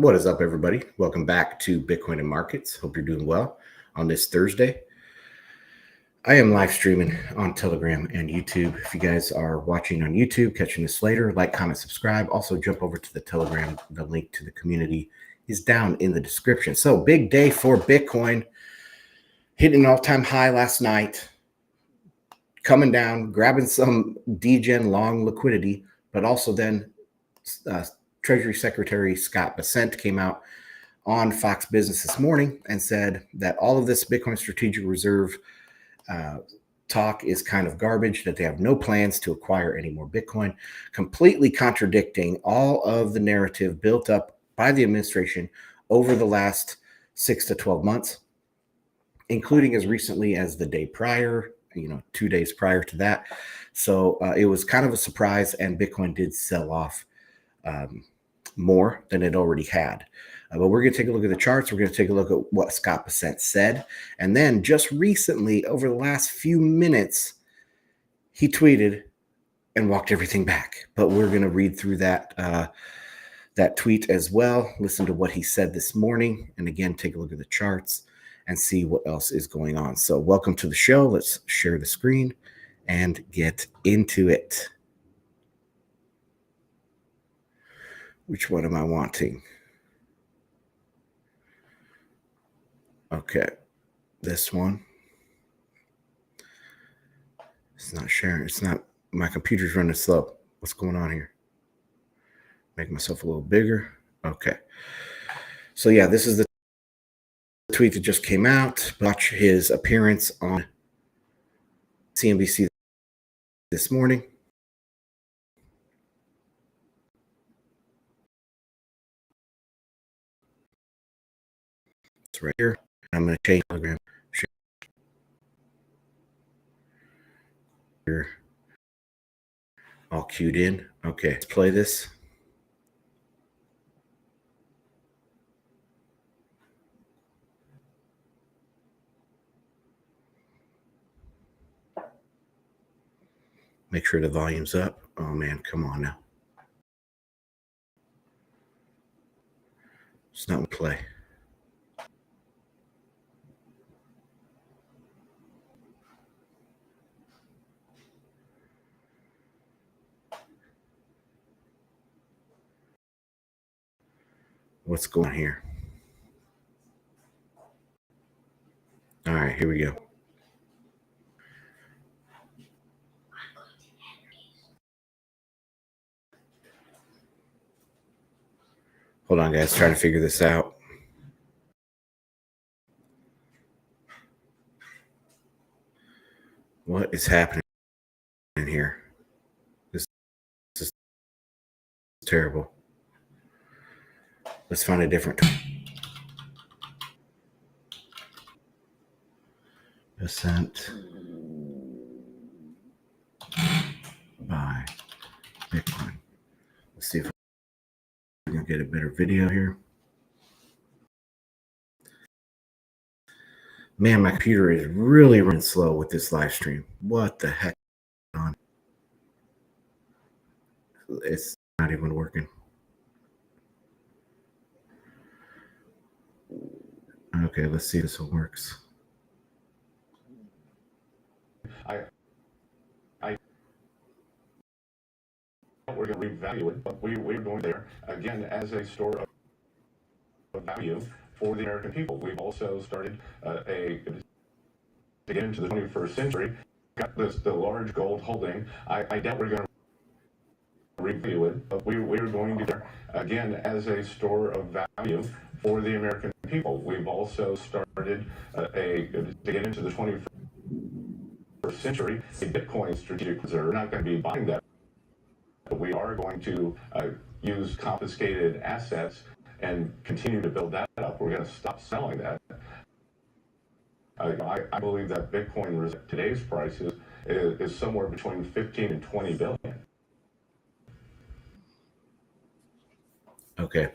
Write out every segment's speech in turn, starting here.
What is up, everybody? Welcome back to Bitcoin and Markets. Hope you're doing well on this Thursday. I am live streaming on Telegram and YouTube. If you guys are watching on YouTube, catching this later, like, comment, subscribe. Also, jump over to the Telegram. The link to the community is down in the description. So, big day for Bitcoin. Hitting an all-time high last night. Coming down, grabbing some degen long liquidity, but also then Treasury Secretary Scott Bessent came out on Fox Business this morning and said that all of this Bitcoin Strategic Reserve talk is kind of garbage, that they have no plans to acquire any more Bitcoin, completely contradicting all of the narrative built up by the administration over the last 6 to 12 months, including as recently as the day prior, 2 days prior to that. So it was kind of a surprise, and Bitcoin did sell off more than it already had. But we're going to take a look at the charts. We're going to take a look at what Scott Bessent said. And then just recently, over the last few minutes, he tweeted and walked everything back. But we're going to read through that tweet as well, listen to what he said this morning, and again, take a look at the charts and see what else is going on. So welcome to the show. Let's share the screen and get into it. Which one am I wanting? Okay, this one. It's not sharing. It's not. My computer's running slow. What's going on here? Make myself a little bigger. Okay. So yeah, this is the tweet that just came out. Watch his appearance on CNBC this morning. It's right here. I'm going to change Telegram. Here. All queued in. Okay, let's play this. Make sure the volume's up. Oh man, come on now. It's not in play. What's going on here? All right, here we go. Hold on, guys. Trying to figure this out. What is happening here? This is terrible. Let's find a different. Bessent by Bitcoin. Let's see if we can get a better video here. Man, my computer is really running slow with this live stream. What the heck is on? It's not even working. Okay, let's see if this one works. We're going to revalue it, but we're going there again as a store of value for the American people. We've also started to get into the 21st century. Got the large gold holding. I doubt we're going to review it, but we're going to there again as a store of value for the American people. We've also started to get into the 21st century. The Bitcoin Strategic Reserve. We're not going to be buying that. We are going to use confiscated assets and continue to build that up. We're going to stop selling that. I believe that Bitcoin today's price is somewhere between 15 and 20 billion. Okay.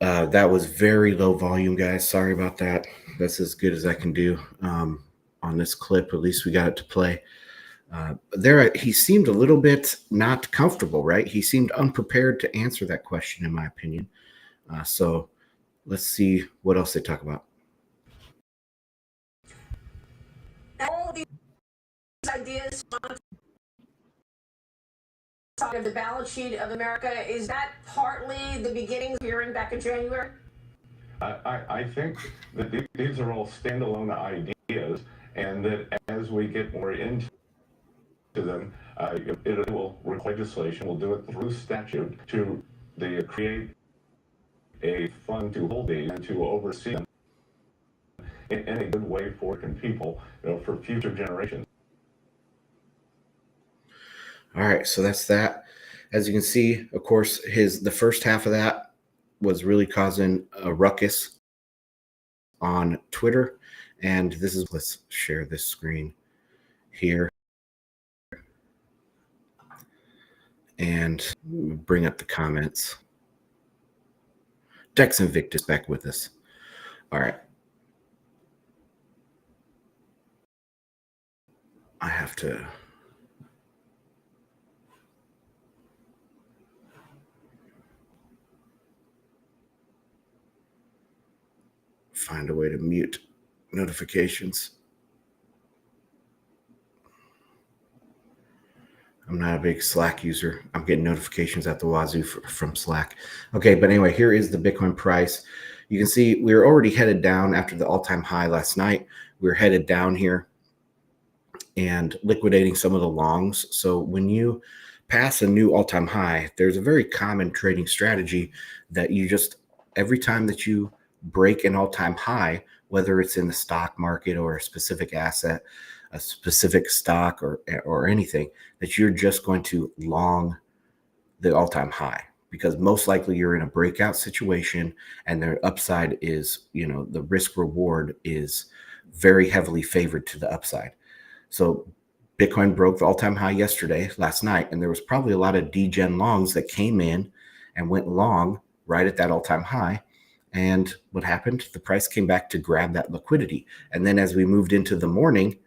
That was very low volume, guys. Sorry about that. That's as good as I can do on this clip. At least we got it to play. He seemed a little bit not comfortable, right? He seemed unprepared to answer that question, in my opinion. So let's see what else they talk about. All these ideas on of the balance sheet of America, is that partly the beginnings of hearing back in January? I think that these are all standalone ideas, and that as we get more into them, it will require legislation. We'll do it through statute to create a fund to hold these and to oversee them in a good way for people, for future generations. All right, so that's that. As you can see, of course, the first half of that was really causing a ruckus on Twitter. And let's share this screen here and bring up the comments. Dex Invictus back with us. All right. I have to find a way to mute notifications. I'm not a big Slack user. I'm getting notifications at the wazoo from Slack. Okay, but anyway, here is the Bitcoin price. You can see we were already headed down after the all-time high last night. We were headed down here and liquidating some of the longs. So when you pass a new all-time high, there's a very common trading strategy that you just, every time that you break an all-time high, whether it's in the stock market or a specific asset, a specific stock or anything, that you're just going to long the all-time high, because most likely you're in a breakout situation and their upside is, the risk reward is very heavily favored to the upside. So Bitcoin broke the all-time high last night, and there was probably a lot of degen longs that came in and went long right at that all-time high. And what happened? The price came back to grab that liquidity. And then as we moved into the morning,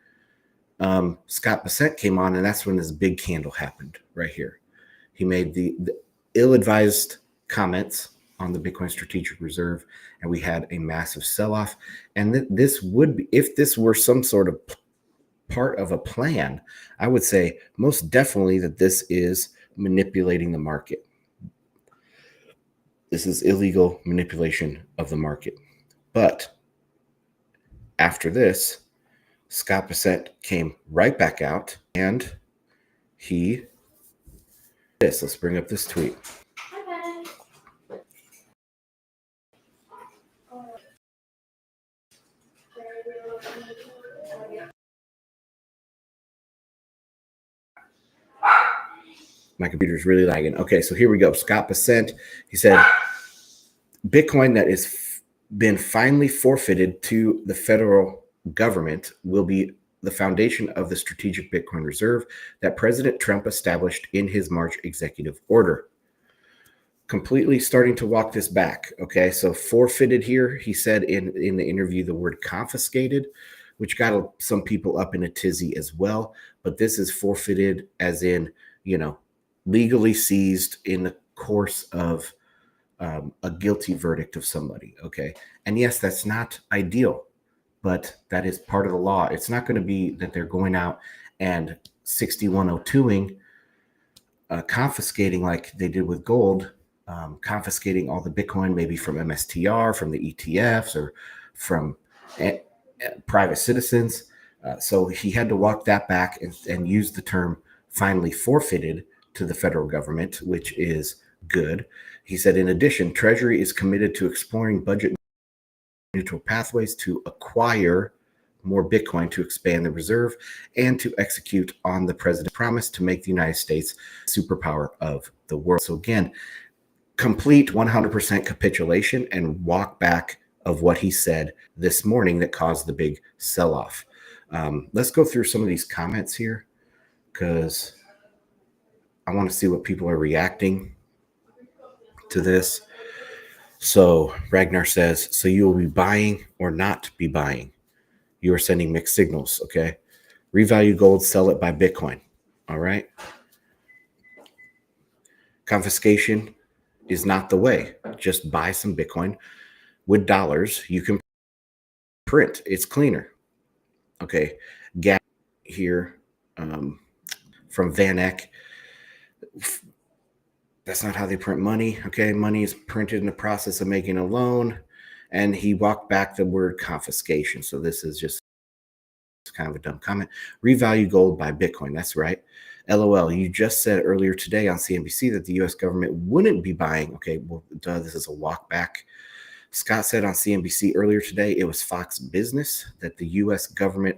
Scott Bessent came on, and that's when this big candle happened right here. He made the ill-advised comments on the Bitcoin Strategic Reserve, and we had a massive sell-off. And this would be, if this were some sort of part of a plan, I would say most definitely that this is manipulating the market. This is illegal manipulation of the market. But after Scott Bessent came right back out, and let's bring up this tweet. My computer's really lagging. Okay, so here we go. Scott Bessent, he said, Bitcoin that is been finally forfeited to the federal government will be the foundation of the strategic Bitcoin reserve that President Trump established in his March executive order. Completely starting to walk this back. Okay, so forfeited here, he said in the interview the word confiscated, which got some people up in a tizzy as well. But this is forfeited as in, legally seized in the course of a guilty verdict of somebody. Okay. And yes, that's not ideal, but that is part of the law. It's not going to be that they're going out and 6102ing, confiscating like they did with gold, confiscating all the Bitcoin, maybe from MSTR, from the ETFs, or from private citizens. So he had to walk that back and use the term finally forfeited to the federal government, which is good. He said, in addition, Treasury is committed to exploring budget neutral pathways to acquire more Bitcoin to expand the reserve and to execute on the president's promise to make the United States superpower of the world. So again, complete 100% capitulation and walk back of what he said this morning that caused the big sell-off. Let's go through some of these comments here, because I want to see what people are reacting to this. So Ragnar says, so you will be buying or not be buying. You are sending mixed signals. Okay. Revalue gold, sell it, buy Bitcoin. All right. Confiscation is not the way. just buy some Bitcoin with dollars. You can print. It's cleaner. Okay. Gap here from Van Eck. That's not how they print money. Okay. Money is printed in the process of making a loan. And he walked back the word confiscation. So this is just kind of a dumb comment. Revalue gold by Bitcoin. That's right. LOL. You just said earlier today on CNBC that the U.S. government wouldn't be buying. Okay. Well, duh, this is a walk back. Scott said on CNBC earlier today, it was Fox Business, that the U.S. government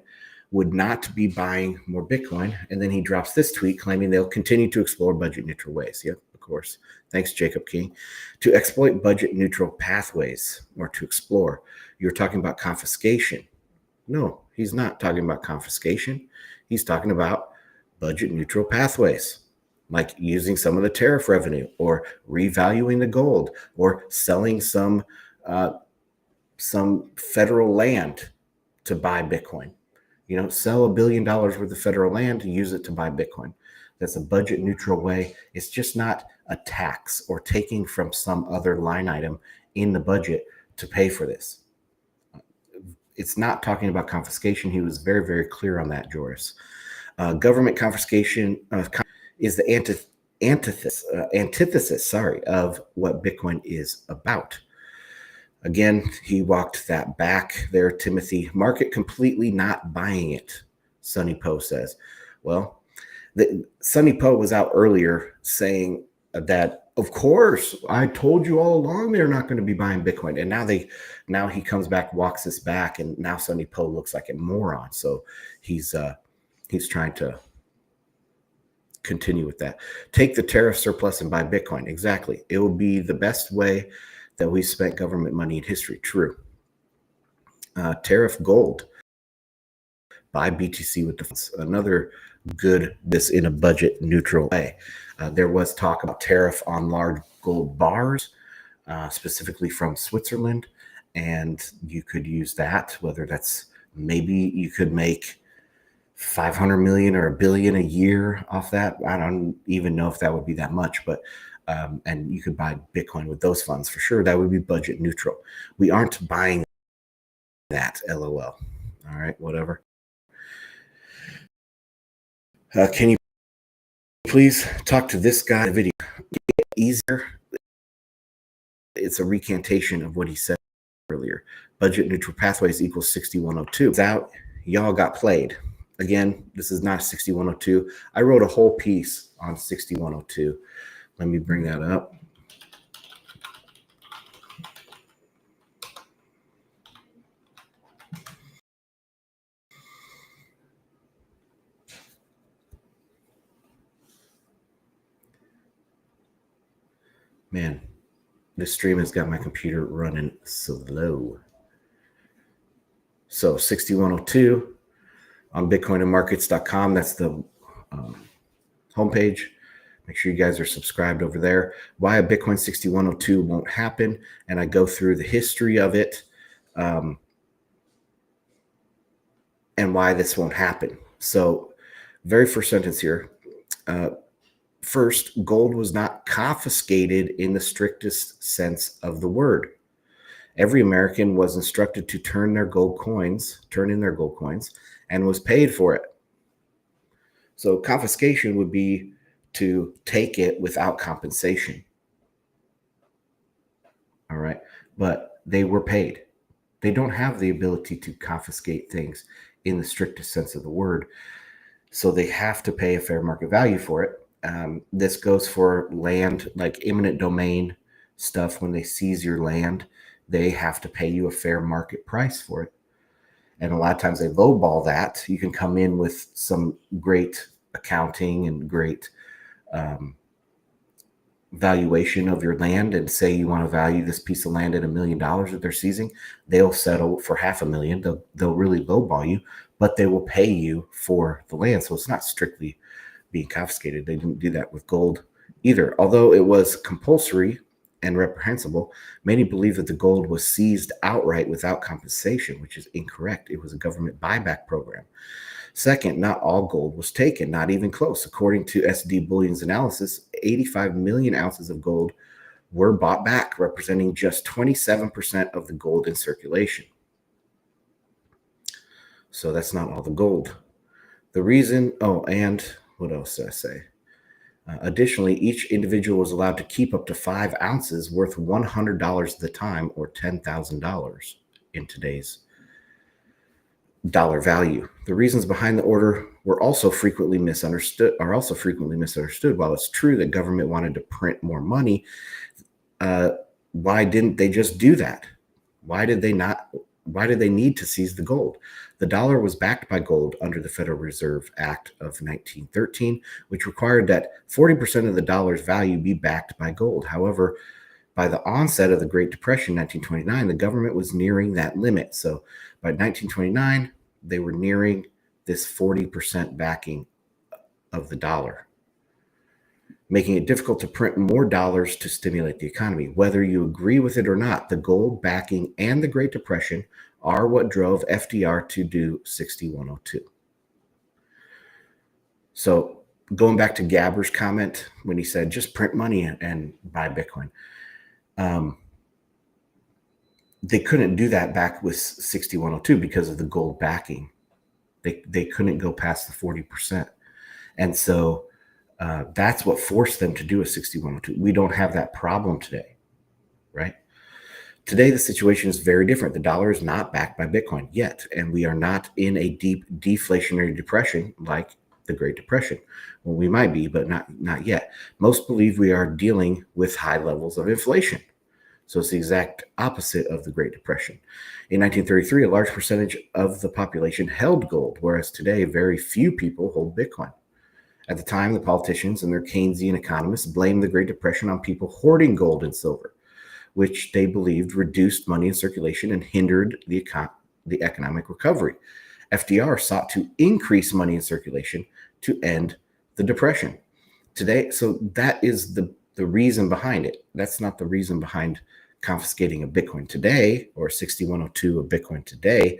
would not be buying more Bitcoin. And then he drops this tweet claiming they'll continue to explore budget neutral ways. Yep, of course. Thanks, Jacob King. To exploit budget neutral pathways or to explore. You're talking about confiscation. No, he's not talking about confiscation. He's talking about budget neutral pathways, like using some of the tariff revenue or revaluing the gold or selling some federal land to buy Bitcoin. Sell $1 billion worth of federal land to use it to buy Bitcoin. That's a budget neutral way. It's just not a tax or taking from some other line item in the budget to pay for this. It's not talking about confiscation. He was very, very clear on that, Joris. Government confiscation is the antithesis of what Bitcoin is about. Again, he walked that back there, Timothy. Market completely not buying it, Sonny Poe says. Well, Sonny Poe was out earlier saying that, of course, I told you all along they're not going to be buying Bitcoin. And now he comes back, walks this back, and now Sonny Poe looks like a moron. So he's trying to continue with that. Take the tariff surplus and buy Bitcoin. Exactly. It will be the best way that we spent government money in history. True. Tariff gold. Buy BTC with the funds. Another good, this in a budget neutral way. There was talk about tariff on large gold bars, specifically from Switzerland, and you could use that, whether that's maybe you could make 500 million or $1 billion a year off that. I don't even know if that would be that much, but and you could buy Bitcoin with those funds for sure. That would be budget neutral. We aren't buying that, LOL. All right, whatever. Can you please talk to this guy in the video? Get easier. It's a recantation of what he said earlier. Budget neutral pathways equals 6102. It's out. Y'all got played. Again, this is not 6102. I wrote a whole piece on 6102. Let me bring that up. Man, this stream has got my computer running slow. So 6102 on bitcoinandmarkets.com. That's the homepage. Make sure you guys are subscribed over there. Why a Bitcoin 6102 won't happen. And I go through the history of it and why this won't happen. So very first sentence here. First, gold was not confiscated in the strictest sense of the word. Every American was instructed to turn in their gold coins, and was paid for it. So confiscation would be to take it without compensation. All right. But they were paid. They don't have the ability to confiscate things in the strictest sense of the word. So they have to pay a fair market value for it. This goes for land, like eminent domain stuff. When they seize your land, they have to pay you a fair market price for it. And a lot of times they lowball that. You can come in with some great accounting and great valuation of your land and say you want to value this piece of land at $1 million that they're seizing. They'll settle for $500,000. They'll really lowball you, but they will pay you for the land. So it's not strictly being confiscated. They didn't do that with gold either. Although it was compulsory and reprehensible, many believe that the gold was seized outright without compensation, which is incorrect. It was a government buyback program. Second, not all gold was taken, not even close. According to SD Bullion's analysis, 85 million ounces of gold were bought back, representing just 27% of the gold in circulation. So that's not all the gold. The reason, and what else did I say? Additionally, each individual was allowed to keep up to 5 ounces worth $100 at the time, or $10,000 in today's dollar value. The reasons behind the order were also frequently misunderstood. While it's true that government wanted to print more money, why didn't they just do that? Why did they not? Why did they need to seize the gold? The dollar was backed by gold under the Federal Reserve Act of 1913, which required that 40% of the dollar's value be backed by gold. However, by the onset of the Great Depression in 1929, the government was nearing that limit. So by 1929, they were nearing this 40% backing of the dollar, making it difficult to print more dollars to stimulate the economy. Whether you agree with it or not, the gold backing and the Great Depression are what drove FDR to do 6102. So going back to Gabber's comment when he said, just print money and buy Bitcoin. They couldn't do that back with 6102 because of the gold backing. They couldn't go past the 40%. And so that's what forced them to do a 6102. We don't have that problem today, right? Today, the situation is very different. The dollar is not backed by Bitcoin yet, and we are not in a deep deflationary depression like the Great Depression. Well, we might be, but not yet. Most believe we are dealing with high levels of inflation. So it's the exact opposite of the Great Depression. In 1933, a large percentage of the population held gold, whereas today, very few people hold Bitcoin. At the time, the politicians and their Keynesian economists blamed the Great Depression on people hoarding gold and silver, which they believed reduced money in circulation and hindered the economic recovery. FDR sought to increase money in circulation to end the Depression. Today, so that is the reason behind it. That's not the reason behind confiscating a Bitcoin today or 6102 of Bitcoin today.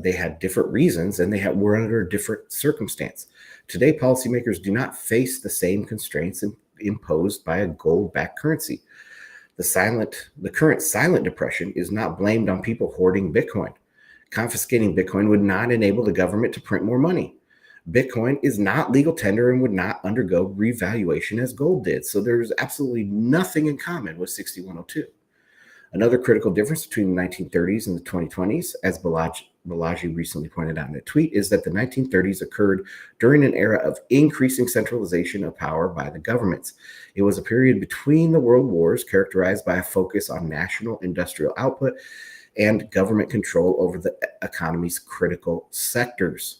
They had different reasons and were under a different circumstance. Today, policymakers do not face the same constraints imposed by a gold-backed currency. The current silent depression is not blamed on people hoarding Bitcoin. Confiscating Bitcoin would not enable the government to print more money. Bitcoin is not legal tender and would not undergo revaluation as gold did. So there's absolutely nothing in common with 6102. Another critical difference between the 1930s and the 2020s, as Balaji recently pointed out in a tweet, is that the 1930s occurred during an era of increasing centralization of power by the governments. It was a period between the world wars characterized by a focus on national industrial output and government control over the economy's critical sectors.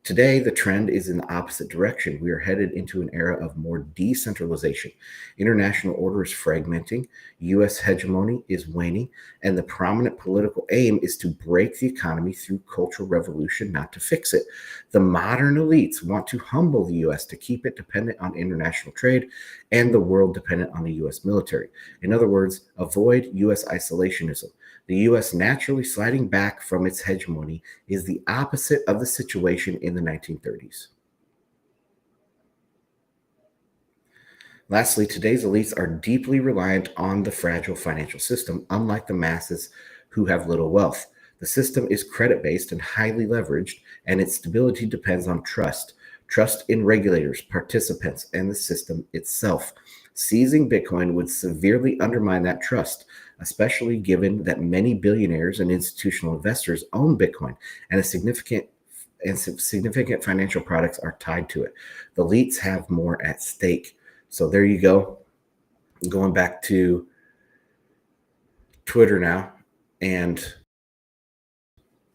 Today, the trend is in the opposite direction. We are headed into an era of more decentralization. International order is fragmenting, U.S. hegemony is waning, and the prominent political aim is to break the economy through cultural revolution, not to fix it. The modern elites want to humble the U.S. to keep it dependent on international trade and the world dependent on the U.S. military. In other words, avoid U.S. isolationism. The U.S. naturally sliding back from its hegemony is the opposite of the situation in the 1930s. Lastly, today's elites are deeply reliant on the fragile financial system, unlike the masses who have little wealth. The system is credit-based and highly leveraged, and its stability depends on trust in regulators, participants, and the system itself. Seizing Bitcoin would severely undermine that trust, especially given that many billionaires and institutional investors own Bitcoin, and significant financial products are tied to it. The elites have more at stake. So there you go. Going back to Twitter now, and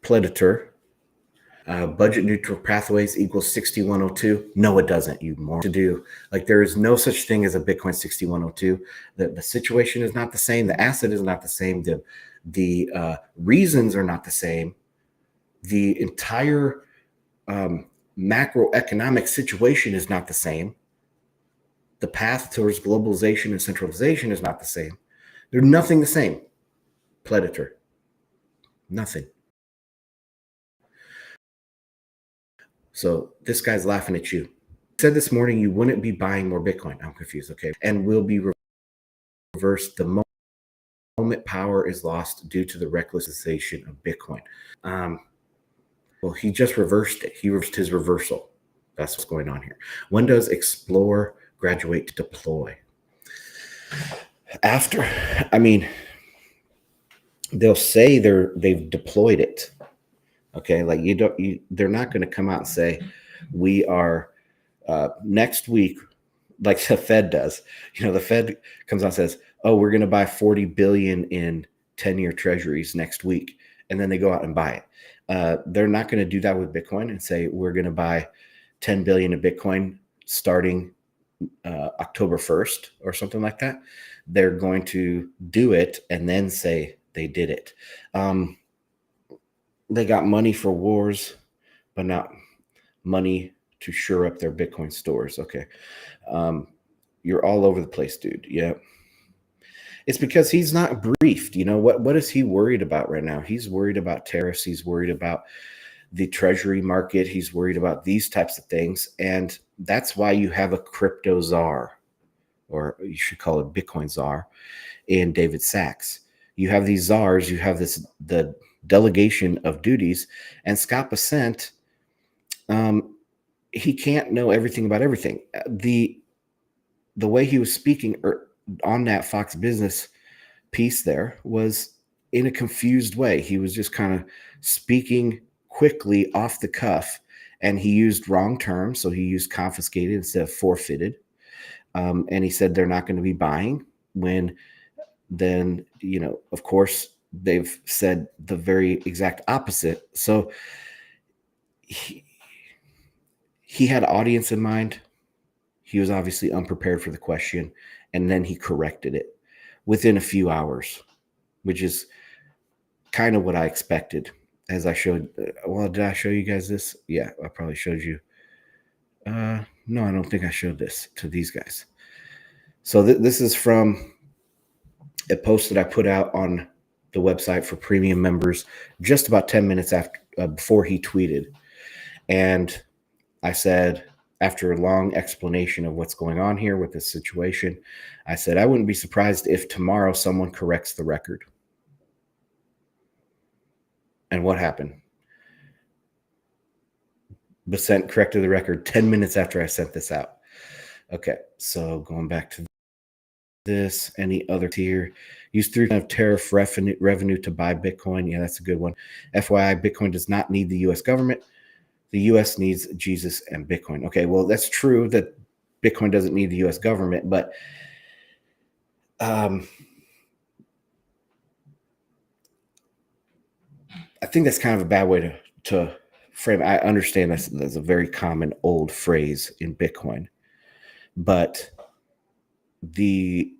Predator. Budget neutral pathways equals 6102. No, it doesn't. You more to do. Like, there is no such thing as a Bitcoin 6102. The situation is not the same. The asset is not the same. The reasons are not the same. The entire macroeconomic situation is not the same. The path towards globalization and centralization is not the same. There's nothing the same. Predator. Nothing. So this guy's laughing at you. He said this morning you wouldn't be buying more Bitcoin. I'm confused. Okay. And we'll be reversed the moment power is lost due to the recklessization of Bitcoin. Well, he just reversed it. He reversed his reversal. That's what's going on here. When does explore graduate to deploy? After, I mean, they'll say they've deployed it. Okay, like they're not going to come out and say we are next week, like the Fed does. The Fed comes out and says, "Oh, we're going to buy 40 billion in 10-year treasuries next week," and then they go out and buy it. They're not going to do that with Bitcoin and say we're going to buy 10 billion of Bitcoin starting October 1st or something like that. They're going to do it and then say they did it. They got money for wars, but not money to shore up their Bitcoin stores. Okay. You're all over the place, dude. Yeah. It's because he's not briefed. What is he worried about right now? He's worried about tariffs. He's worried about the treasury market. He's worried about these types of things. And that's why you have a crypto czar, or you should call it Bitcoin czar, in David Sachs. You have these czars, you have the delegation of duties, and Scott Bessent, he can't know everything about everything. The way he was speaking on that Fox Business piece there was in a confused way. He was just kind of speaking quickly off the cuff, and he used wrong terms. So he used confiscated instead of forfeited. And he said they're not going to be buying, when then, of course, they've said the very exact opposite. So he had audience in mind. He was obviously unprepared for the question, and then he corrected it within a few hours, which is kind of what I expected. As I showed, did I show you guys this? Yeah, I probably showed you. No, I don't think I showed this to these guys. So this is from a post that I put out on the website for premium members just about 10 minutes before he tweeted. And I said, after a long explanation of what's going on here with this situation, I said, I wouldn't be surprised if tomorrow someone corrects the record. And what happened? Bessent corrected the record 10 minutes after I sent this out. Okay, so going back to this, any other tier, use 3% of tariff revenue to buy Bitcoin. Yeah, that's a good one. FYI, Bitcoin does not need the U.S. government. The U.S. needs Jesus and Bitcoin. Okay, well, that's true that Bitcoin doesn't need the U.S. government, but I think that's kind of a bad way to frame it. I understand that's a very common old phrase in Bitcoin, but the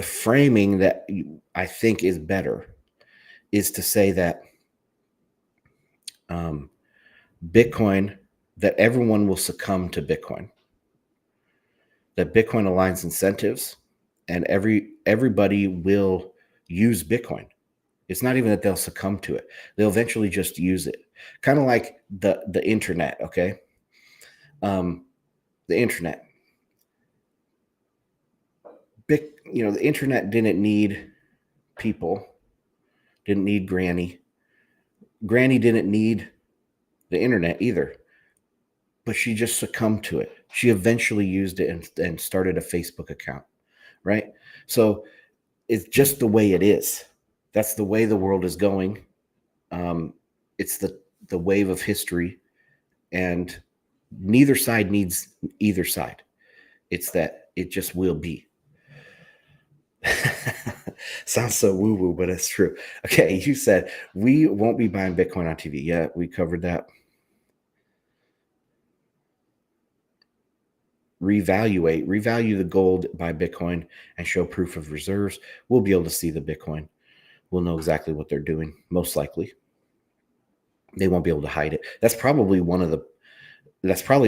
framing that I think is better is to say that Bitcoin, that everyone will succumb to Bitcoin, that Bitcoin aligns incentives, and everybody will use Bitcoin. It's not even that they'll succumb to it. They'll eventually just use it. Kind of like the internet, okay? The internet. The internet didn't need people, didn't need Granny. Granny didn't need the internet either, but she just succumbed to it. She eventually used it and started a Facebook account, right? So it's just the way it is. That's the way the world is going. It's the wave of history, and neither side needs either side. It's that it just will be. Sounds so woo-woo, but it's true. Okay, you said we won't be buying Bitcoin on TV. Yeah, we covered that. Revalue the gold, buy Bitcoin, and show proof of reserves. We'll be able to see the Bitcoin. We'll know exactly what they're doing, most likely. They won't be able to hide it. That's probably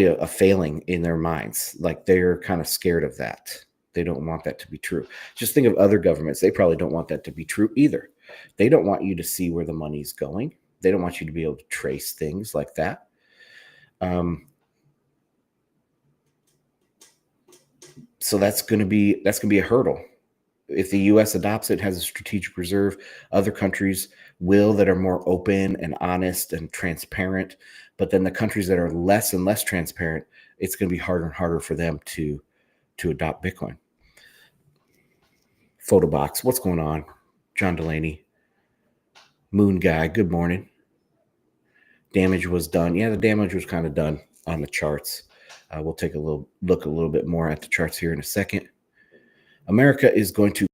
a failing in their minds. Like, they're kind of scared of that. They don't want that to be true. Just think of other governments. They probably don't want that to be true either. They don't want you to see where the money's going. They don't want you to be able to trace things like that. So that's going to be a hurdle. if the U.S. adopts it, has a strategic reserve, other countries will that are more open and honest and transparent. But then the countries that are less and less transparent, it's going to be harder and harder for them to adopt Bitcoin. Photobox, what's going on? John Delaney, Moon Guy, good morning. Damage was done. Yeah, the damage was kind of done on the charts. We'll take a little bit more at the charts here in a second. America is going to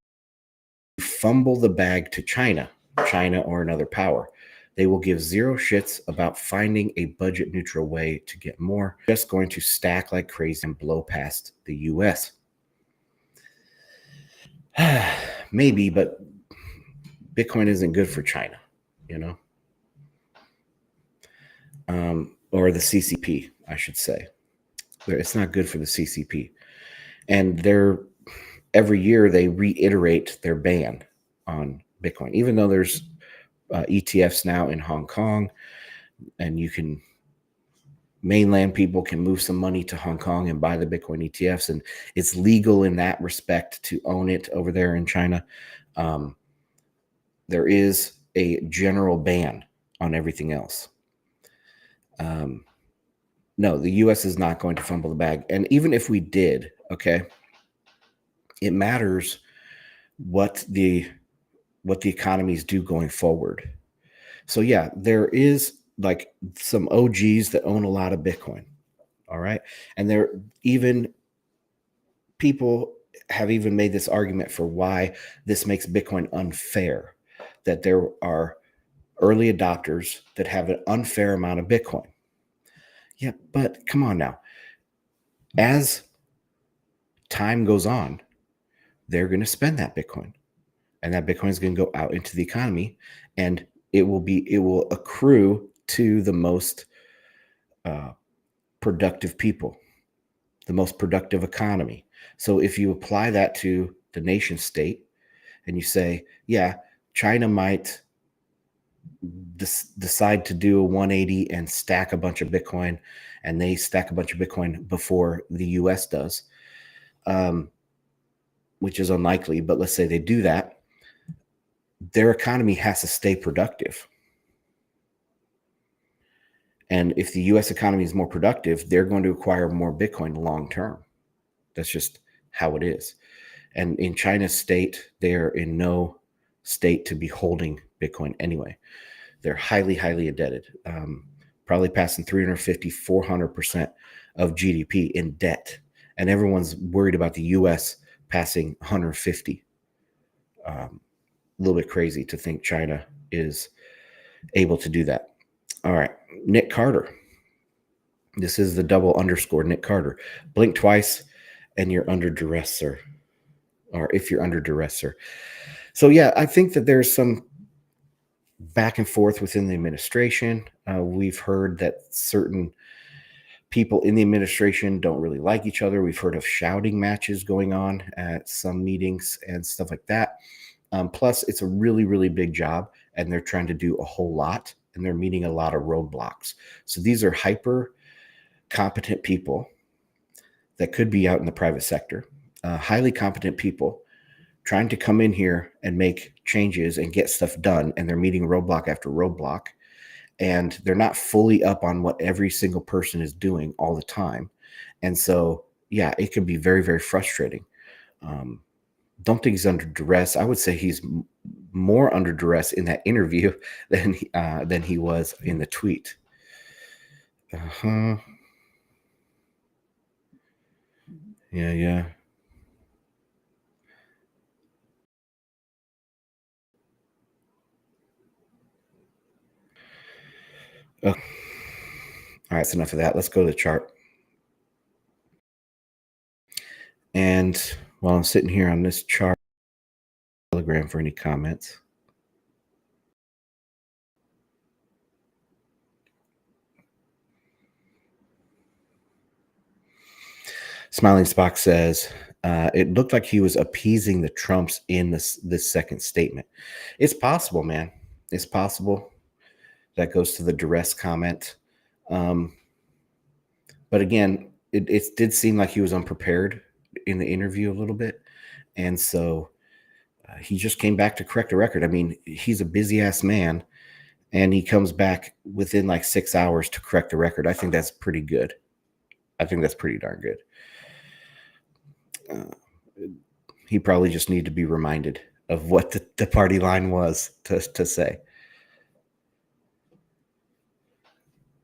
fumble the bag to China or another power. They will give zero shits about finding a budget neutral way to get more. Just going to stack like crazy and blow past the US. Maybe, but Bitcoin isn't good for China, you know? Or the CCP, I should say. It's not good for the CCP. And every year they reiterate their ban on Bitcoin, even though there's ETFs now in Hong Kong, and mainland people can move some money to Hong Kong and buy the Bitcoin ETFs, and it's legal in that respect to own it over there in China. There is a general ban on everything else. No, the US is not going to fumble the bag. And even if we did, okay, it matters what the economies do going forward. So yeah, there is like some OGs that own a lot of Bitcoin. All right. And people have even made this argument for why this makes Bitcoin unfair, that there are early adopters that have an unfair amount of Bitcoin. Yeah, but come on now. As time goes on, they're going to spend that Bitcoin, and that Bitcoin is going to go out into the economy, and it will accrue to the most productive people, the most productive economy. So if you apply that to the nation state and you say, yeah, China might decide to do a 180 and stack a bunch of Bitcoin, and they stack a bunch of Bitcoin before the US does, which is unlikely, but let's say they do that, their economy has to stay productive. And if the US economy is more productive, they're going to acquire more Bitcoin long term. That's just how it is. And in China's state, they're in no state to be holding Bitcoin anyway. They're highly, highly indebted, probably passing 350, 400% of GDP in debt. And everyone's worried about the US passing 150. A little bit crazy to think China is able to do that. All right, Nick Carter. This is the double underscore Nick Carter. Blink twice and you're under duress, sir. Or if you're under duress, sir. So yeah, I think that there's some back and forth within the administration. We've heard that certain people in the administration don't really like each other. We've heard of shouting matches going on at some meetings and stuff like that. Plus, it's a really, really big job, and they're trying to do a whole lot, and they're meeting a lot of roadblocks. So these are hyper competent people that could be out in the private sector, highly competent people trying to come in here and make changes and get stuff done, and they're meeting roadblock after roadblock, and they're not fully up on what every single person is doing all the time. And so, yeah, it can be very, very frustrating. Don't think he's under duress. I would say he's more under duress in that interview than he was in the tweet. Yeah. All right, so enough of that. Let's go to the chart. And while I'm sitting here on this chart, Telegram for any comments. Smiling Spock says, it looked like he was appeasing the Trumps in this second statement. It's possible, man. It's possible. That goes to the duress comment. But again, it did seem like he was unprepared in the interview a little bit. And so he just came back to correct a record. I mean, he's a busy ass man, and he comes back within like 6 hours to correct the record. I think that's pretty good. I think that's pretty darn good. He probably just needed to be reminded of what the party line was to say.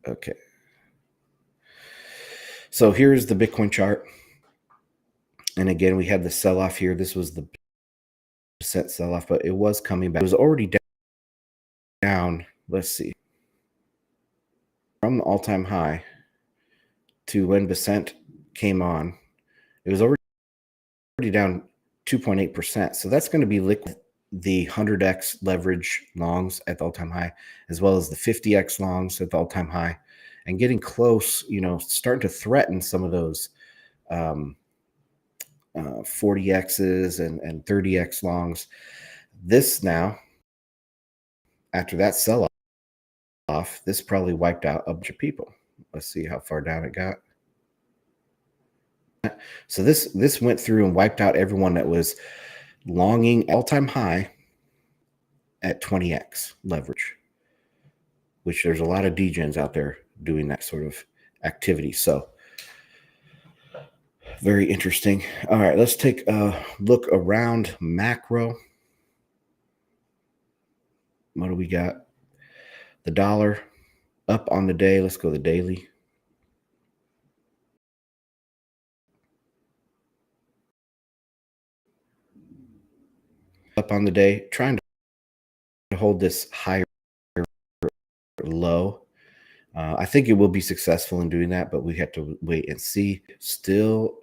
Okay. So here's the Bitcoin chart. And again, we had the sell-off here. This was the percent sell-off, but it was coming back. It was already down. Let's see. From the all-time high to when Bessent came on, it was already down 2.8%. So that's going to be liquid. The 100x leverage longs at the all-time high, as well as the 50x longs at the all-time high, and getting close, starting to threaten some of those 40x's and 30x longs. This now, after that sell-off, this probably wiped out a bunch of people. Let's see how far down it got. So this went through and wiped out everyone that was longing all-time high at 20x leverage, which there's a lot of degens out there doing that sort of activity. So very interesting. All right, let's take a look around macro. What do we got? The dollar up on the day. Let's go the daily. Up on the day, trying to hold this higher low. I think it will be successful in doing that, but we have to wait and see. Still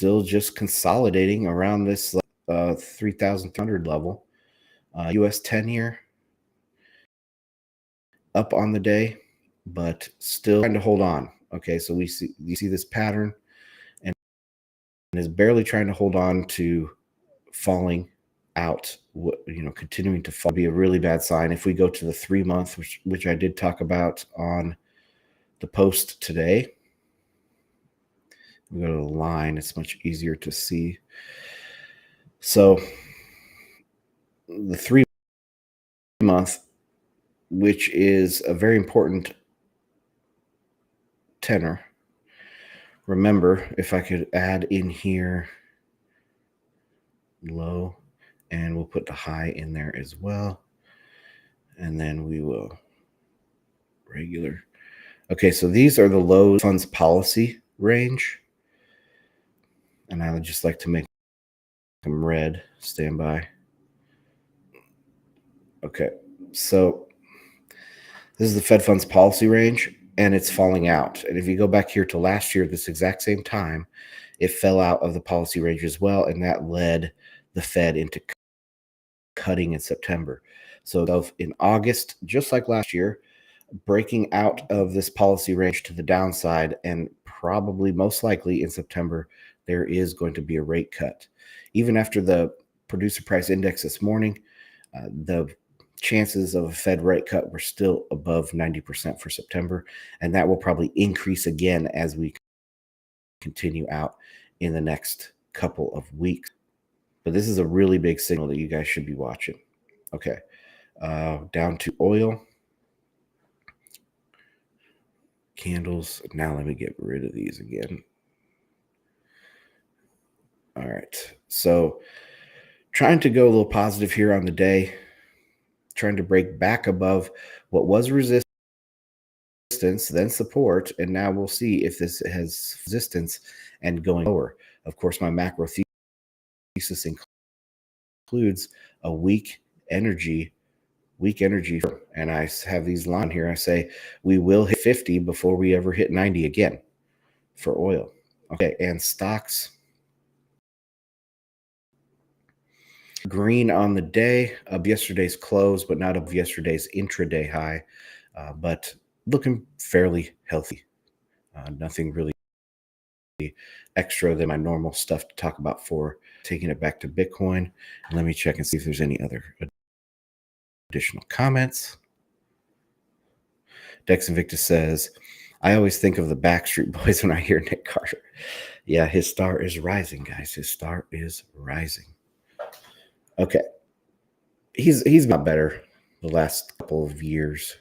just consolidating around this 3,300 level. US 10-year up on the day, but still trying to hold on. Okay, so you see this pattern, and is barely trying to hold on to falling out, continuing to fall. Be a really bad sign. If we go to the 3-month, which I did talk about on the post today, we go to the line, it's much easier to see. So the 3-month, which is a very important tenor. Remember, if I could add in here low, and we'll put the high in there as well. And then we will regular. Okay, so these are the low funds policy range. And I would just like to make them red. Stand by. Okay, so this is the Fed funds policy range, and it's falling out. And if you go back here to last year, this exact same time, it fell out of the policy range as well, and that led the Fed into cutting in September. So in August, just like last year, breaking out of this policy range to the downside, and probably most likely in September, there is going to be a rate cut. Even after the producer price index this morning, the chances of a Fed rate cut were still above 90% for September, and that will probably increase again as we continue out in the next couple of weeks. But this is a really big signal that you guys should be watching. Okay, down to oil. Candles. Now let me get rid of these again. All right, so trying to go a little positive here on the day, trying to break back above what was resistance, then support, and now we'll see if this has resistance and going lower. Of course, my macro thesis includes a weak energy, and I have these line here. I say we will hit 50 before we ever hit 90 again for oil. Okay, and stocks. Green on the day of yesterday's close, but not of yesterday's intraday high, but looking fairly healthy. Nothing really extra than my normal stuff to talk about for taking it back to Bitcoin. Let me check and see if there's any other additional comments. Dex Invictus says, I always think of the Backstreet Boys when I hear Nick Carter. Yeah, his star is rising, guys. His star is rising. Okay. He's got better the last couple of years.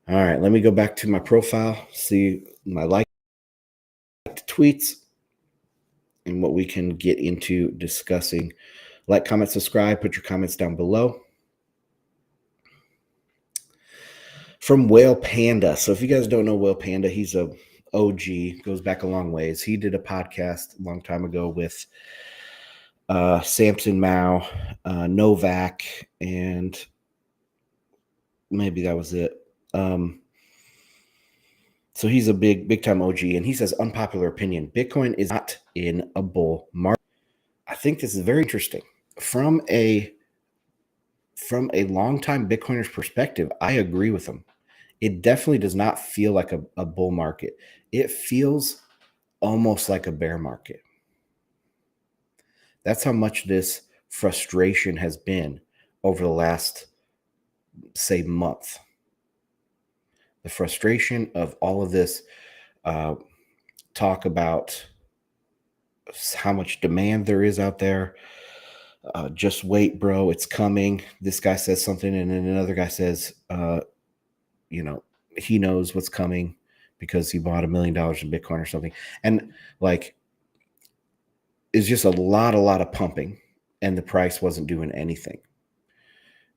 All right, let me go back to my profile, see my liked tweets, and what we can get into discussing. Like, comment, subscribe, put your comments down below. From Whale Panda. So if you guys don't know Whale Panda, he's a OG, goes back a long ways. He did a podcast a long time ago with Samson Mao, Novak, and maybe that was it. So he's a big time OG, and he says, unpopular opinion, Bitcoin is not in a bull market. I think this is very interesting. From a longtime Bitcoiner's perspective, I agree with him. It definitely does not feel like a bull market. It feels almost like a bear market. That's how much this frustration has been over the last, say, month. The frustration of all of this talk about how much demand there is out there. Just wait, bro, it's coming. This guy says something, and then another guy says, he knows what's coming because he bought $1 million in Bitcoin or something. And like, it's just a lot of pumping, and the price wasn't doing anything.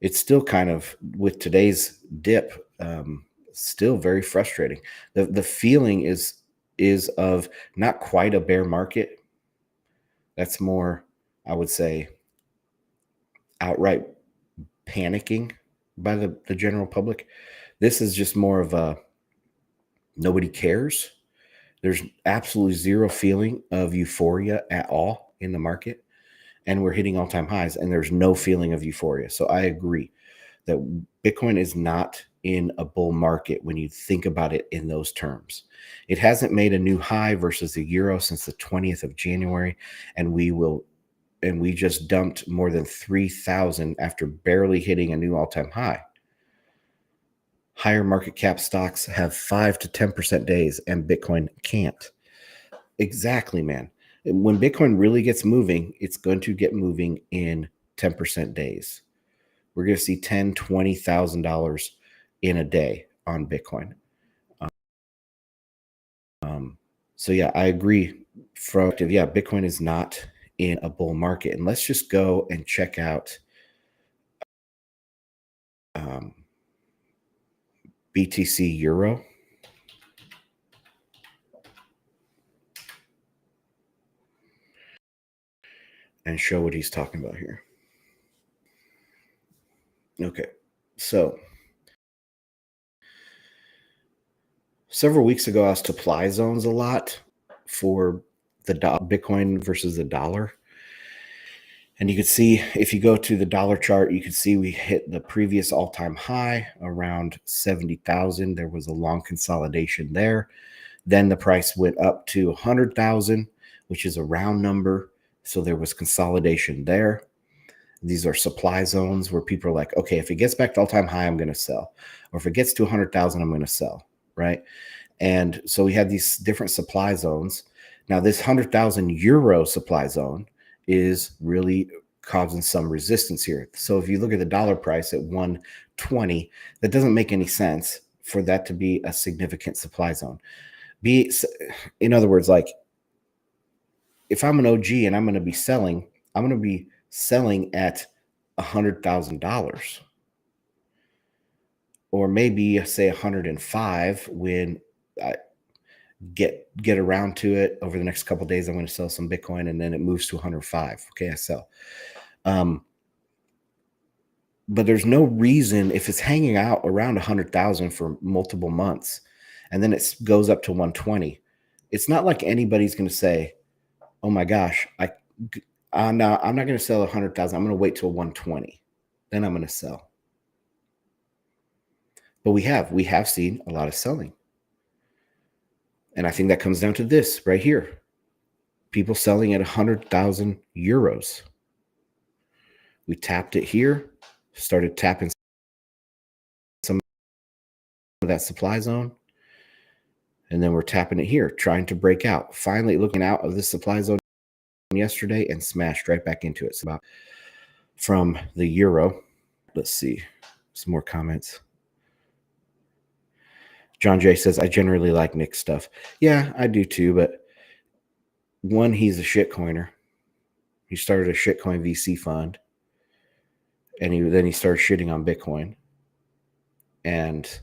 It's still kind of, with today's dip, still very frustrating. The feeling is of not quite a bear market. That's more, I would say, outright panicking by the general public. This is just more of a nobody cares. There's absolutely zero feeling of euphoria at all in the market, and we're hitting all-time highs, and there's no feeling of euphoria. So I agree that Bitcoin is not in a bull market when you think about it in those terms. It hasn't made a new high versus the euro since the 20th of January, and we just dumped more than 3,000 after barely hitting a new all-time high. Higher market cap stocks have 5 to 10% days, and Bitcoin can't. Exactly, man. When Bitcoin really gets moving, it's going to get moving in 10% days. We're going to see $10,000, $20,000 in a day on Bitcoin. So yeah, I agree. Bitcoin is not in a bull market. And let's just go and check out BTC Euro. And show what he's talking about here. Okay, so several weeks ago, I was supply zones a lot for the Bitcoin versus the dollar. And you could see, if you go to the dollar chart, you can see we hit the previous all-time high around 70,000. There was a long consolidation there. Then the price went up to 100,000, which is a round number. So there was consolidation there. These are supply zones where people are like, okay, if it gets back to all-time high, I'm going to sell. Or if it gets to 100,000, I'm going to sell, right? And so we had these different supply zones. Now, this 100,000 euro supply zone is really causing some resistance here. So if you look at the dollar price at 120, that doesn't make any sense for that to be a significant supply zone. In other words, like, if I'm an OG and I'm going to be selling, I'm going to be selling at $100,000, or maybe say 105 when I get around to it over the next couple of days. I'm going to sell some Bitcoin, and then it moves to 105. Okay, I sell. But there's no reason, if it's hanging out around 100,000 for multiple months, and then it goes up to 120. It's not like anybody's going to say, "Oh my gosh, I'm not going to sell 100,000. I'm going to wait till 120, then I'm going to sell." But we have seen a lot of selling. And I think that comes down to this right here. People selling at 100,000 euros. We tapped it here, started tapping some of that supply zone. And then we're tapping it here, trying to break out. Finally looking out of this supply zone yesterday and smashed right back into it. So from the euro, let's see some more comments. John Jay says, I generally like Nick's stuff. Yeah, I do too, but one, he's a shitcoiner. He started a shitcoin VC fund, and then he started shitting on Bitcoin, and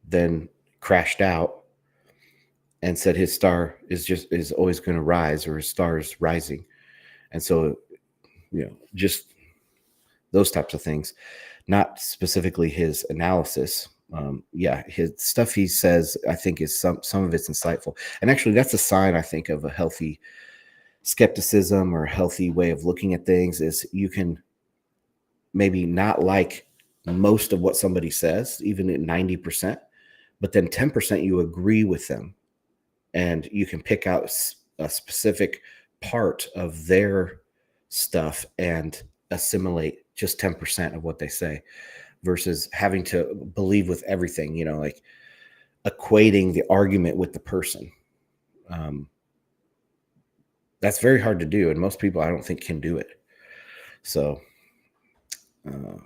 then crashed out and said his star is always going to rise, or his star is rising. And so, just those types of things, not specifically his analysis. His stuff he says, I think, is some of it's insightful. And actually, that's a sign, I think, of a healthy skepticism or a healthy way of looking at things, is you can maybe not like most of what somebody says, even at 90%, but then 10% you agree with them. And you can pick out a specific part of their stuff and assimilate just 10% of what they say, versus having to believe with everything, like equating the argument with the person. That's very hard to do. And most people, I don't think, can do it. So, we're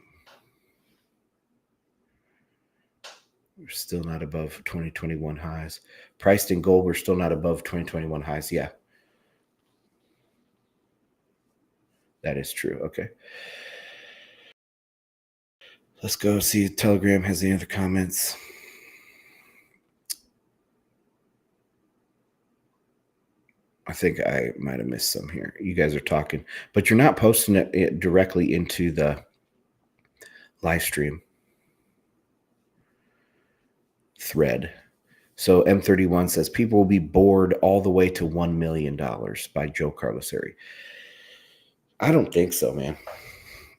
still not above 2021 highs. Priced in gold, we're still not above 2021 highs. Yeah. That is true. Okay. Let's go see if Telegram has any other comments. I think I might have missed some here. You guys are talking, but you're not posting it directly into the live stream thread. So M31 says people will be bored all the way to $1 million by Joe Carlosari. I don't think so, man.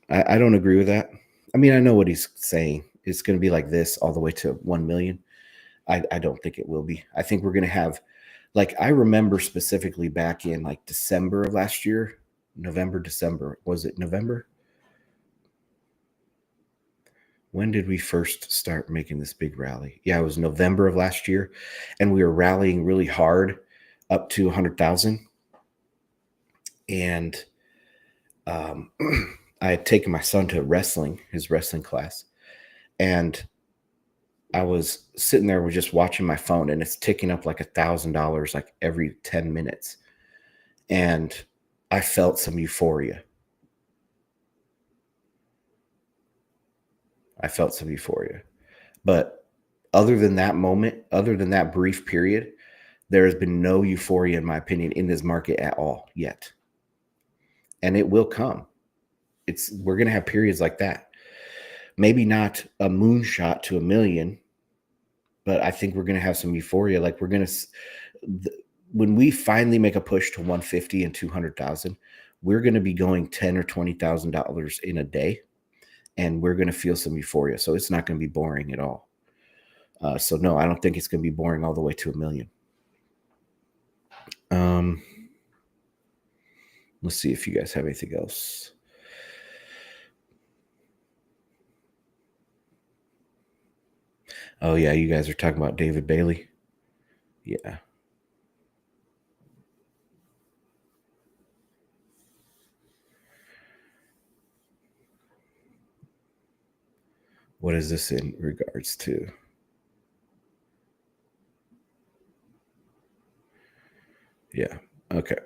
I don't agree with that. I mean, I know what he's saying. It's going to be like this all the way to 1 million. I don't think it will be. I think we're going to have, I remember specifically back in December of last year, November, December. Was it November? When did we first start making this big rally? Yeah, it was November of last year. And we were rallying really hard up to 100,000. And I had taken my son to his wrestling class. And I was sitting there with just watching my phone, and it's ticking up like $1,000 every 10 minutes. And I felt some euphoria. But other than that moment, other than that brief period, there has been no euphoria, in my opinion, in this market at all yet. And it will come. We're going to have periods like that. Maybe not a moonshot to 1 million, but I think we're going to have some euphoria. When we finally make a push to 150 and 200,000, we're going to be going $10,000 or $20,000 in a day, and we're going to feel some euphoria. So it's not going to be boring at all. So no, I don't think it's going to be boring all the way to 1 million. Let's see if you guys have anything else. Oh, yeah, you guys are talking about David Bailey. Yeah. What is this in regards to? Yeah. Okay.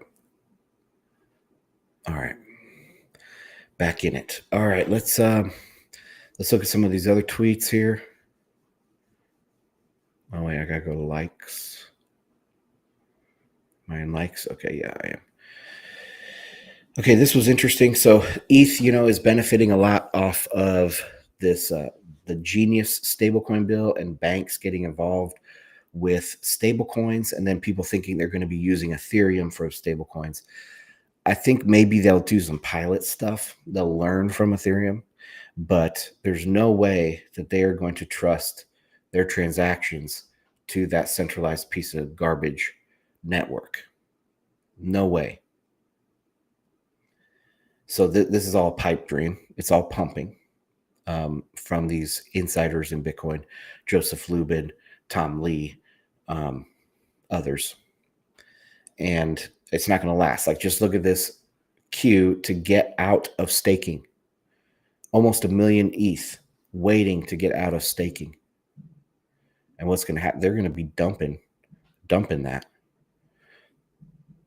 All right. Back in it. All right. Let's look at some of these other tweets here. Oh wait, I gotta go to likes. Am I in likes? Okay, yeah, I am. Okay, this was interesting. So ETH, is benefiting a lot off of this the Genius stablecoin bill, and banks getting involved with stablecoins, and then people thinking they're going to be using Ethereum for stablecoins. I think maybe they'll do some pilot stuff. They'll learn from Ethereum, but there's no way that they are going to trust their transactions to that centralized piece of garbage network. No way. So this is all a pipe dream. It's all pumping from these insiders in Bitcoin, Joseph Lubin, Tom Lee, others. And It's not going to last. Like, just look at this queue to get out of staking. Almost 1 million ETH waiting to get out of staking. And what's going to happen? They're going to be dumping that.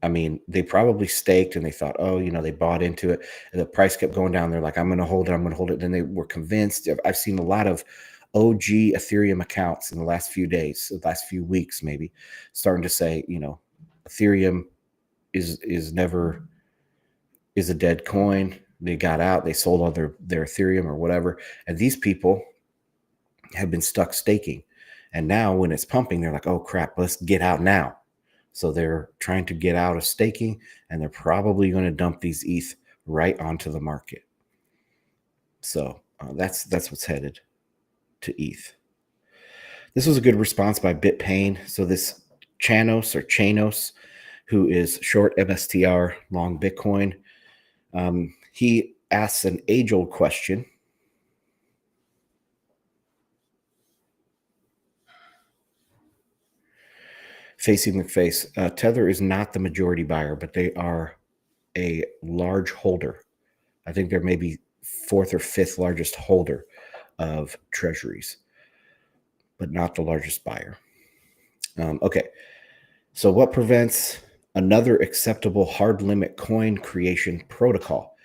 I mean, they probably staked and they thought, oh, they bought into it. And the price kept going down. They're like, I'm going to hold it. I'm going to hold it. Then they were convinced. I've seen a lot of OG Ethereum accounts in the last few days, the last few weeks, maybe, starting to say, Ethereum is a dead coin. They got out. They sold all their Ethereum or whatever. And these people have been stuck staking. And now when it's pumping, they're like, oh, crap, let's get out now. So they're trying to get out of staking, and they're probably going to dump these ETH right onto the market. So that's what's headed to ETH. This was a good response by BitPain. So this Chanos, who is short MSTR, long Bitcoin, he asks an age-old question. Facey McFace, Tether is not the majority buyer, but they are a large holder. I think they're maybe fourth or fifth largest holder of treasuries, but not the largest buyer. Okay, so what prevents another acceptable hard limit coin creation protocol?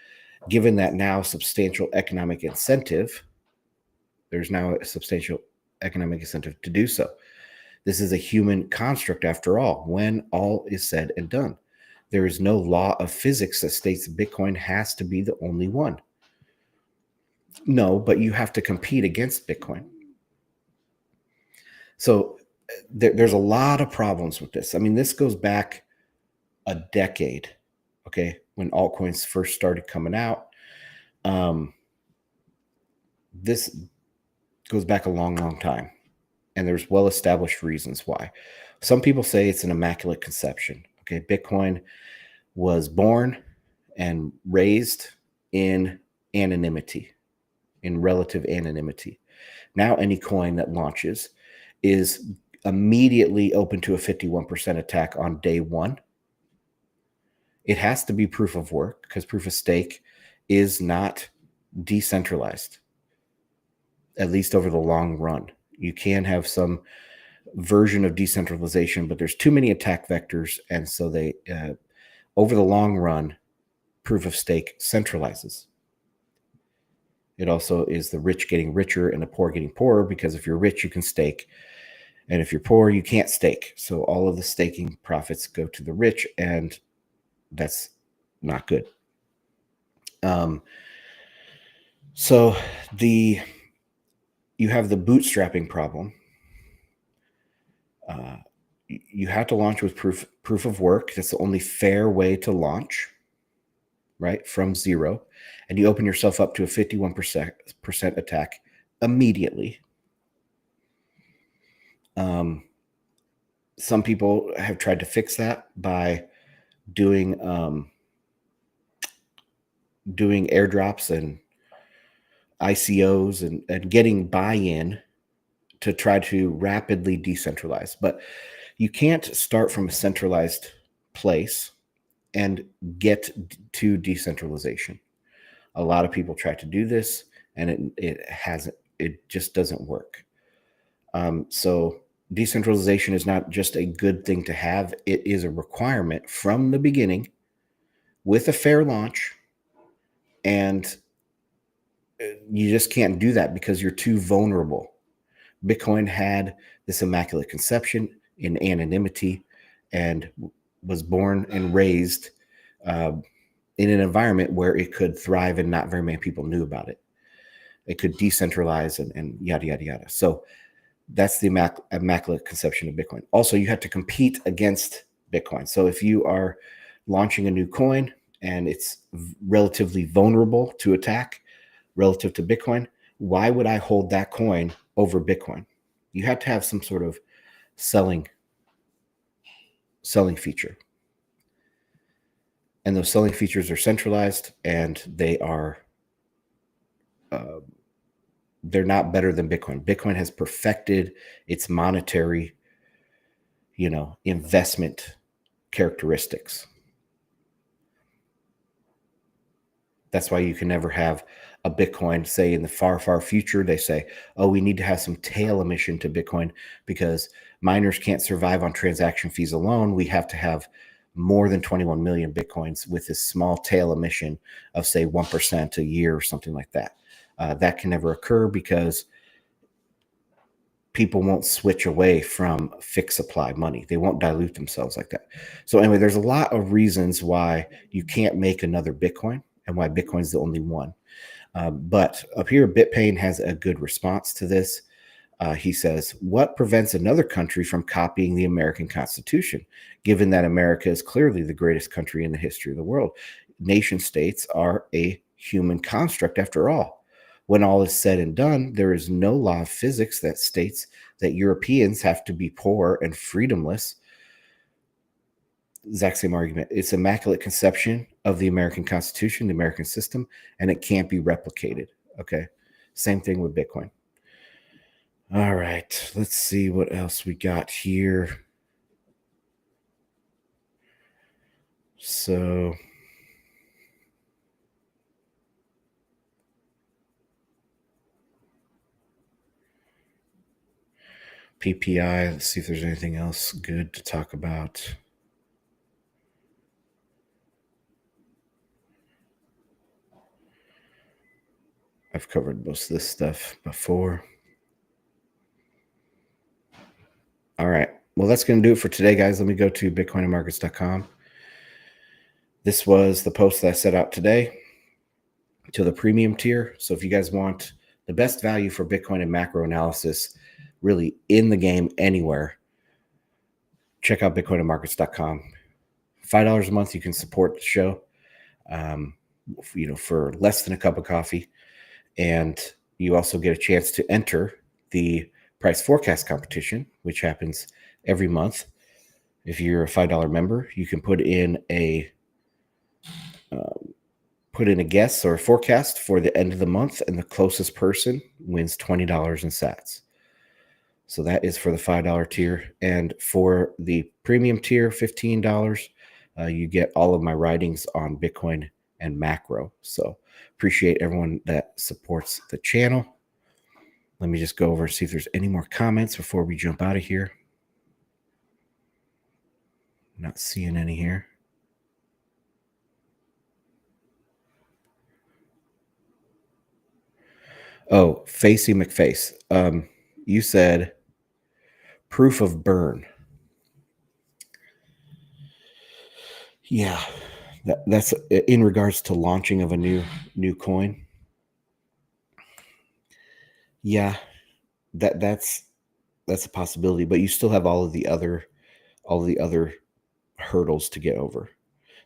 Given that now substantial economic incentive, there's now a substantial economic incentive to do so. This is a human construct after all, when all is said and done. There is no law of physics that states Bitcoin has to be the only one. No, but you have to compete against Bitcoin. So there's a lot of problems with this. I mean, this goes back a decade, okay, when altcoins first started coming out. This goes back a long, long time. And there's well-established reasons why. Some people say it's an immaculate conception. Okay, Bitcoin was born and raised in anonymity, in relative anonymity. Now any coin that launches is immediately open to a 51% attack on day one. It has to be proof of work because proof of stake is not decentralized, at least over the long run. You can have some version of decentralization, but there's too many attack vectors. And so they, over the long run, proof of stake centralizes. It also is the rich getting richer and the poor getting poorer, because if you're rich, you can stake. And if you're poor, you can't stake. So all of the staking profits go to the rich, and that's not good. So you have the bootstrapping problem. You have to launch with proof of work. That's the only fair way to launch, right, from zero. And you open yourself up to a 51% attack immediately. Some people have tried to fix that by doing airdrops and ICOs and getting buy-in to try to rapidly decentralize. But you can't start from a centralized place and get to decentralization. A lot of people try to do this, and it just doesn't work. So decentralization is not just a good thing to have. It is a requirement from the beginning with a fair launch. And you just can't do that because you're too vulnerable. Bitcoin had this immaculate conception in anonymity and was born and raised in an environment where it could thrive and not very many people knew about it. It could decentralize and yada, yada, yada. So that's the immaculate conception of Bitcoin. Also, you have to compete against Bitcoin. So if you are launching a new coin and it's relatively vulnerable to attack relative to Bitcoin, why would I hold that coin over Bitcoin? You have to have some sort of selling feature. And those selling features are centralized, and they are they're not better than Bitcoin. Bitcoin has perfected its monetary, investment characteristics. That's why you can never have a Bitcoin, say in the far, far future, they say, oh, we need to have some tail emission to Bitcoin because miners can't survive on transaction fees alone. We have to have more than 21 million Bitcoins with this small tail emission of, say, 1% a year or something like that. That can never occur because people won't switch away from fixed supply money. They won't dilute themselves like that. So anyway, there's a lot of reasons why you can't make another Bitcoin and why Bitcoin's the only one. But up here, BitPain has a good response to this. He says, what prevents another country from copying the American Constitution, given that America is clearly the greatest country in the history of the world? Nation states are a human construct after all. When all is said and done, there is no law of physics that states that Europeans have to be poor and freedomless. Exact same argument. It's immaculate conception of the American Constitution, the American system, and it can't be replicated. Okay. Same thing with Bitcoin. All right. Let's see what else we got here. So PPI, let's see if there's anything else good to talk about. I've covered most of this stuff before. All right. Well, that's going to do it for today, guys. Let me go to bitcoinandmarkets.com. This was the post that I set out today to the premium tier. So if you guys want the best value for Bitcoin and macro analysis really in the game anywhere, check out bitcoinandmarkets.com. $5 a month, you can support the show, for less than a cup of coffee. And you also get a chance to enter the price forecast competition, which happens every month. If you're a $5 member, you can put in a guess or a forecast for the end of the month, and the closest person wins $20 in sats. So that is for the $5 tier. And for the premium tier, $15, you get all of my writings on Bitcoin and macro. So appreciate everyone that supports the channel. Let me just go over and see if there's any more comments before we jump out of here. Not seeing any here. Oh, Facey McFace. You said proof of burn. Yeah, that's in regards to launching of a new coin. Yeah, that's a possibility, but you still have all of the other hurdles to get over.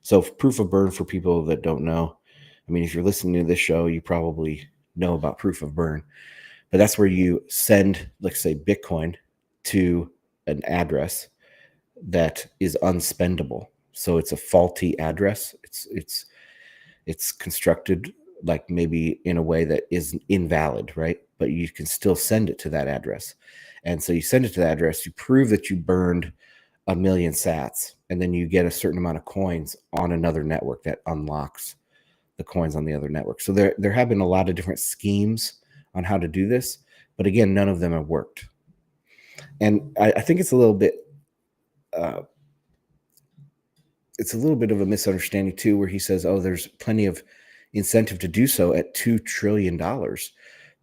So proof of burn, for people that don't know, I mean, if you're listening to this show, you probably know about proof of burn, but that's where you send, let's say, Bitcoin to an address that is unspendable. So it's a faulty address. It's constructed like maybe in a way that is invalid, right? But you can still send it to that address. And so you send it to that address, you prove that you burned 1 million sats, and then you get a certain amount of coins on another network that unlocks the coins on the other network. So there have been a lot of different schemes on how to do this, but again, none of them have worked. And I think it's a little bit of a misunderstanding too, where he says, oh, there's plenty of incentive to do so at $2 trillion.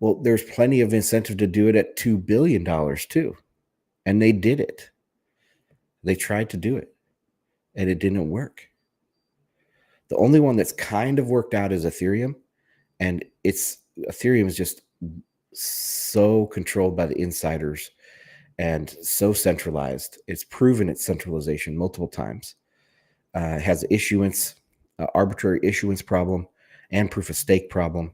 Well, there's plenty of incentive to do it at $2 billion too. And they did it. They tried to do it and it didn't work. The only one that's kind of worked out is Ethereum. And Ethereum is just so controlled by the insiders and so centralized. It's proven its centralization multiple times. It has issuance, arbitrary issuance problem, and proof of stake problem.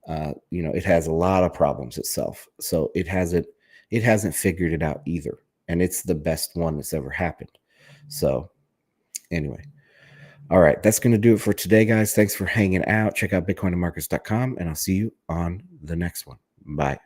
It has a lot of problems itself. So it hasn't figured it out either. And it's the best one that's ever happened. So anyway, all right, that's going to do it for today, guys. Thanks for hanging out. Check out bitcoinandmarkets.com, and I'll see you on the next one. Bye.